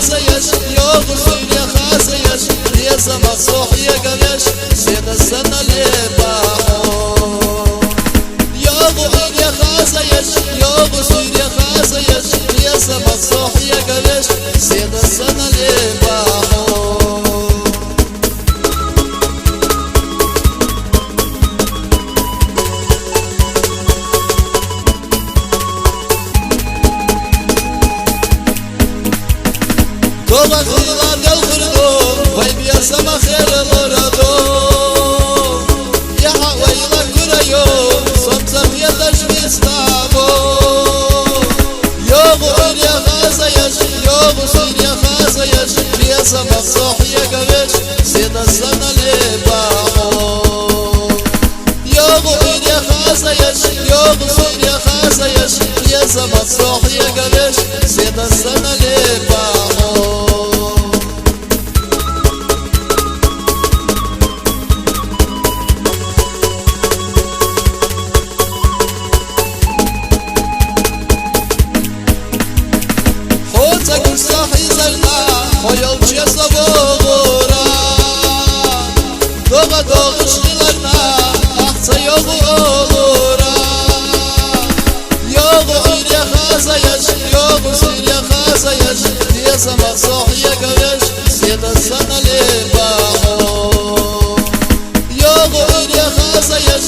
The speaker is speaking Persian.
خازيش يوم سوريا خازيش يا سما صوحيا قلش زين السنة اللي باحو يوم سوريا خازيش يوم سوريا خازيش يا سما صوحيا قلش زين السنة اللي باحو دوما خيرات الخردو ويب يا سما خير الغردو يا حويلة كريو صمصم يا تشميس تابو يوم سوريا خازيش يوم سوريا خازيش يا سما صوحيا قويش زين السنة اللي باحو يوم سوريا خازيش يوم سوريا خازيش يا سما صوحيا قويش زين السنة اللي باحو صاحي زلقا خيال جيسا بغورا دوغا دوغش لغرنا احسا يوغو اغورا يوغو سوريا خازيش يوغو سوريا خازيش يا سما صاحيا قويش زين السنة اللي باحو يوغو سوريا خازيش